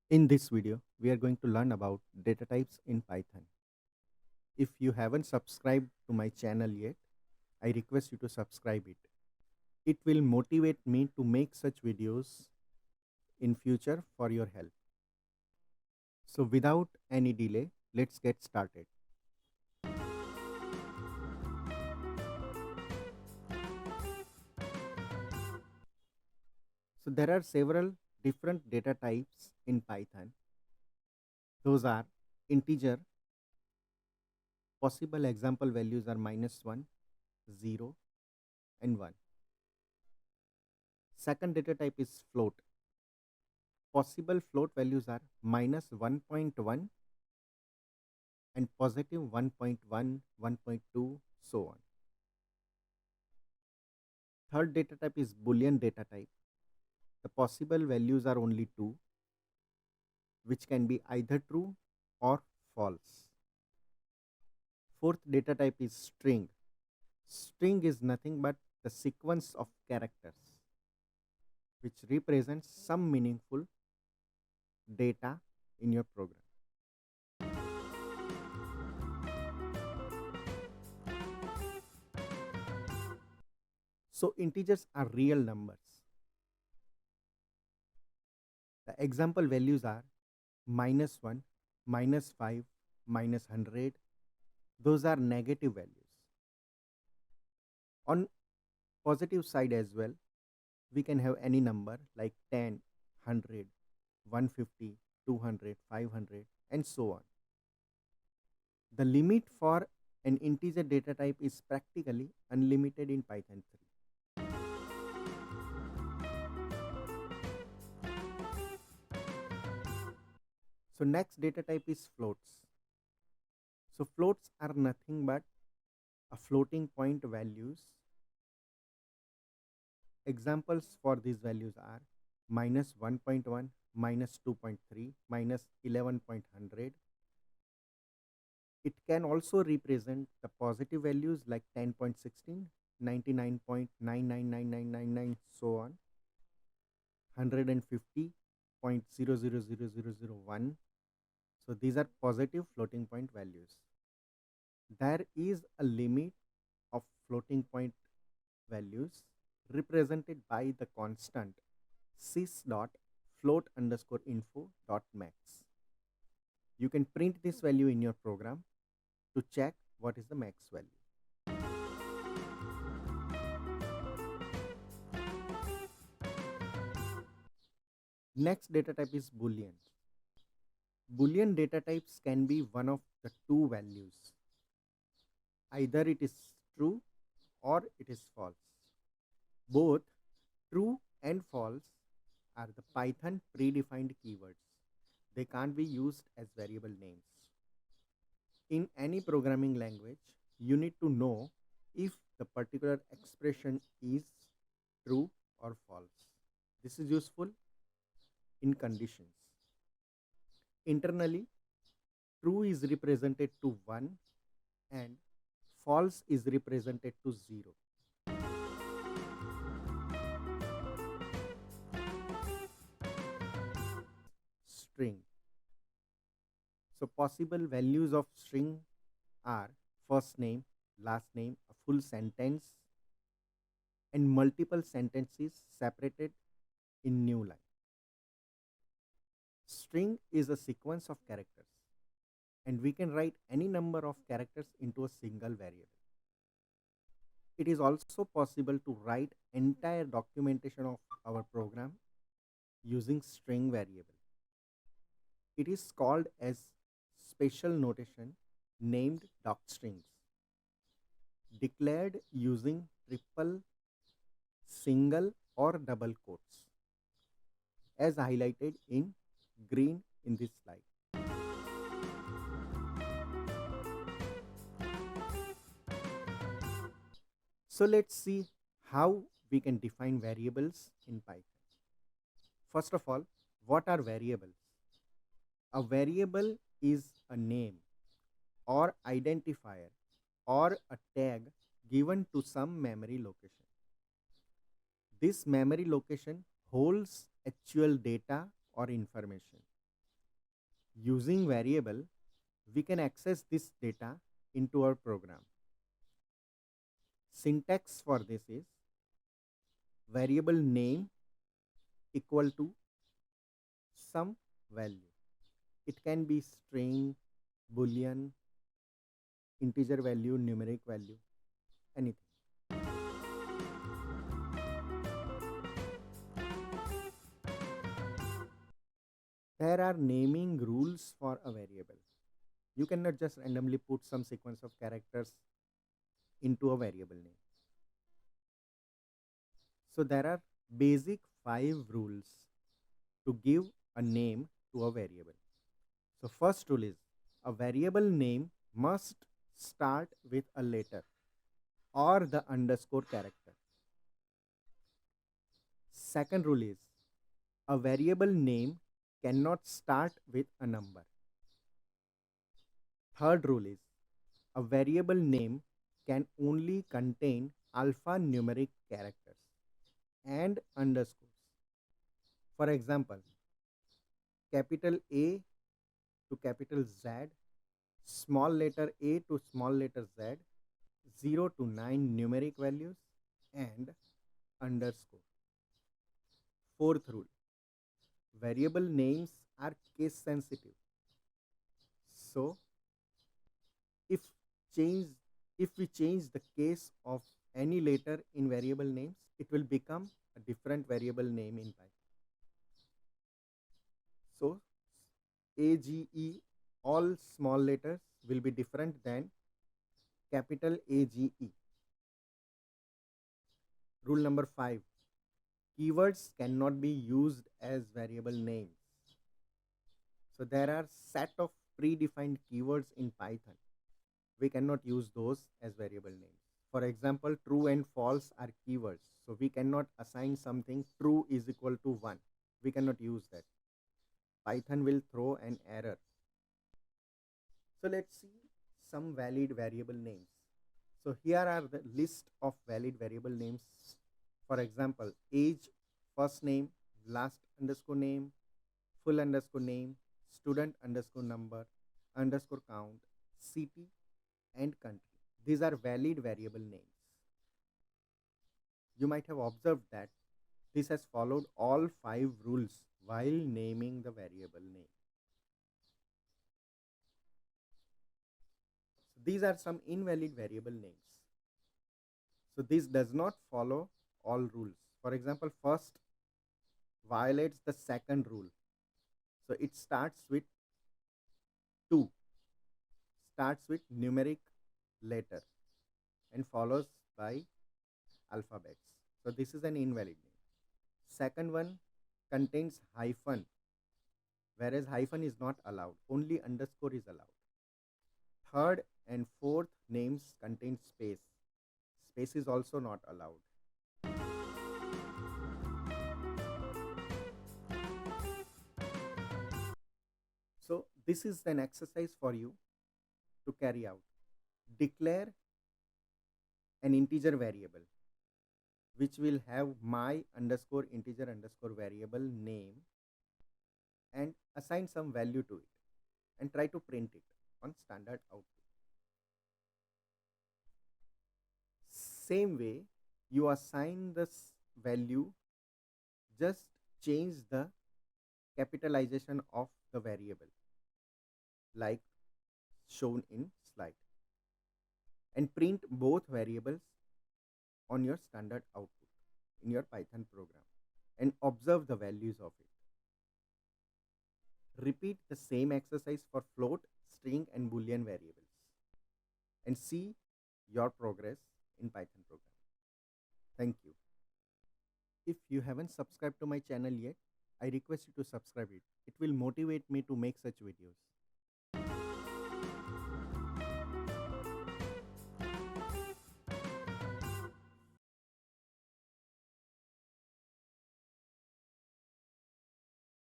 In this video, we are going to learn about data types in Python. If you haven't subscribed to my channel yet, I request you to subscribe it. It will motivate me to make such videos in future for your help. So without any delay, let's get started. So there are several different data types in Python. Those are integer. Possible example values are -1, 0, and 1. Second data type is float. Possible float values are -1.1 and positive 1.1, 1.2, so on. Third data type is boolean data type. The possible values are only two, which can be either true or false. Fourth data type is string. String is nothing but the sequence of characters which represents some meaningful data in your program. So integers are real numbers. The example values are -1, -5, -100. Those are negative values. On positive side as well, we can have any number like 10, 100, 150, 200, 500, and so on. The limit for an integer data type is practically unlimited in Python 3. So next data type is floats. So floats are nothing but a floating point values. Examples for these values are -1.1, -2.3, -11.100. It can also represent the positive values like 10.16, 99.999999, so on, 150.000001. So these are positive floating point values. There is a limit of floating point values represented by the constant sys.float_info.max. You can print this value in your program to check what is the max value. Next data type is boolean. Boolean data types can be one of the two values. Either it is true or it is false. Both true and false are the Python predefined keywords. They can't be used as variable names. In any programming language, you need to know if the particular expression is true or false. This is useful in conditions. Internally, true is represented to 1 and false is represented to 0. String. So possible values of string are first name, last name, a full sentence, and multiple sentences separated in new line. String is a sequence of characters, and we can write any number of characters into a single variable. It is also possible to write entire documentation of our program using string variable. It is called as special notation named docstrings, declared using triple, single, or double quotes, as highlighted in green in this slide. So let's see how we can define variables in Python. First of all, what are variables? A variable is a name or identifier or a tag given to some memory location. This memory location holds actual data or information. Using variable, we can access this data into our program. Syntax for this is variable name equal to some value. It can be string, boolean, integer value, numeric value, anything. There are naming rules for a variable. You cannot just randomly put some sequence of characters into a variable name. So there are basic 5 rules to give a name to a variable. So first rule is a variable name must start with a letter or the underscore character. Second rule is a variable name cannot start with a number. Third rule is a variable name can only contain alphanumeric characters and underscores. For example, capital A to capital Z, small letter a to small letter z, 0 to 9 numeric values, and underscore. Fourth rule, variable names are case sensitive. So if change if we change the case of any letter in variable names, it will become a different variable name in Python. So AGE, all small letters will be different than capital AGE. Rule number 5, keywords cannot be used as variable names. So there are set of predefined keywords in Python. We cannot use those as variable names. For example, true and false are keywords. So we cannot assign something true is equal to 1. We cannot use that. Python will throw an error. So let's see some valid variable names. So here are the list of valid variable names. For example, age, first name, last underscore name, full underscore name, student underscore number, underscore count, city, and country. These are valid variable names. You might have observed that this has followed all 5 rules while naming the variable name. So these are some invalid variable names. So this does not follow all rules. For example, first violates the second rule. So it starts with 2, starts with numeric letter and follows by alphabets. So this is an invalid name. Second one contains hyphen, whereas hyphen is not allowed, only underscore is allowed. Third and fourth names contain space. Space is also not allowed. So this is an exercise for you to carry out. Declare an integer variable which will have my underscore integer underscore variable name and assign some value to it and try to print it on standard output. Same way, you assign this value, just change the capitalization of the variable like shown in slide and print both variables on your standard output in your Python program and observe the values of it. Repeat the same exercise for float, string, and boolean variables and see your progress in Python program. Thank you. If you haven't subscribed to my channel yet, I request you to subscribe it. It will motivate me to make such videos.